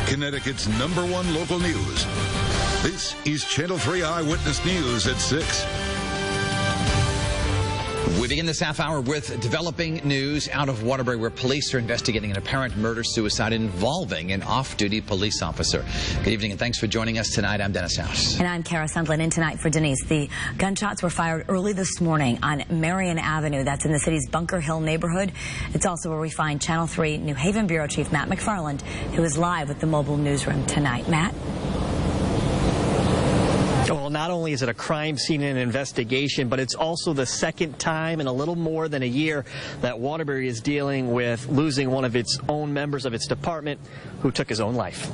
Connecticut's #1 local news. This is Channel 3 Eyewitness News at 6. We begin this half hour with developing news out of Waterbury, where police are investigating an apparent murder-suicide involving an off-duty police officer. Good evening, and thanks for joining us tonight. I'm Dennis House. And I'm Kara Sundlin. In tonight for Denise, the gunshots were fired early this morning on Marion Avenue. That's in the city's Bunker Hill neighborhood. It's also where we find Channel 3 New Haven Bureau Chief Matt McFarland, who is live with the mobile newsroom tonight. Matt? Well, not only is it a crime scene and an investigation, but it's also the second time in a little more than a year that Waterbury is dealing with losing one of its own members of its department who took his own life.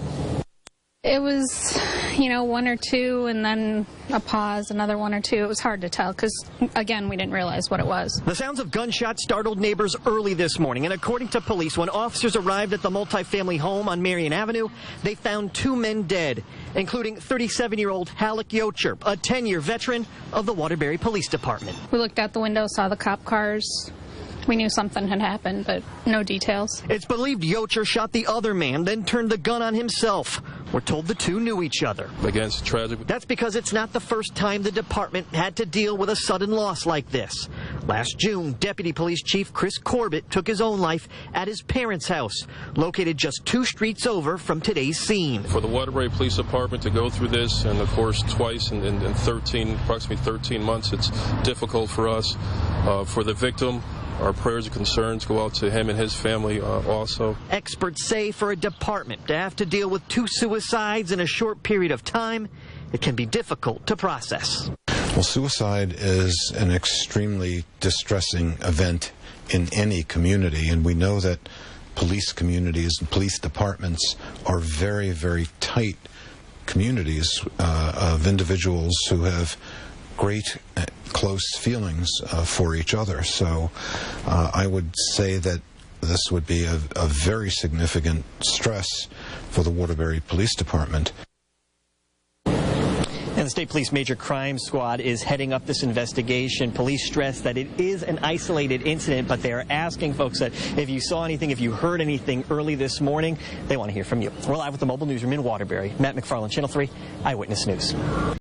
It was, one or two, and then a pause, another one or two. It was hard to tell because, again, we didn't realize what it was. The sounds of gunshots startled neighbors early this morning, and according to police, when officers arrived at the multifamily home on Marion Avenue, they found 2 men dead, including 37-year-old Halleck Yocher, a 10-year veteran of the Waterbury Police Department. We looked out the window, saw the cop cars. We knew something had happened, but no details. It's believed Yocher shot the other man, then turned the gun on himself. We're told the two knew each other. Again, it's tragic. That's because it's not the first time the department had to deal with a sudden loss like this. Last June, Deputy Police Chief Chris Corbett took his own life at his parents' house, located just 2 streets over from today's scene. For the Waterbury Police Department to go through this, and of course twice in approximately 13 months, it's difficult for us. For the victim, our prayers and concerns go out to him and his family also. Experts say for a department to have to deal with 2 suicides in a short period of time, it can be difficult to process. Well, suicide is an extremely distressing event in any community, and we know that police communities and police departments are very, very tight communities of individuals who have great close feelings for each other. So I would say that this would be a very significant stress for the Waterbury Police Department. And the State Police Major Crime Squad is heading up this investigation. Police stress that it is an isolated incident, but they are asking folks that if you saw anything, if you heard anything early this morning, they want to hear from you. We're live with the mobile newsroom in Waterbury. Matt McFarland, Channel 3 Eyewitness News.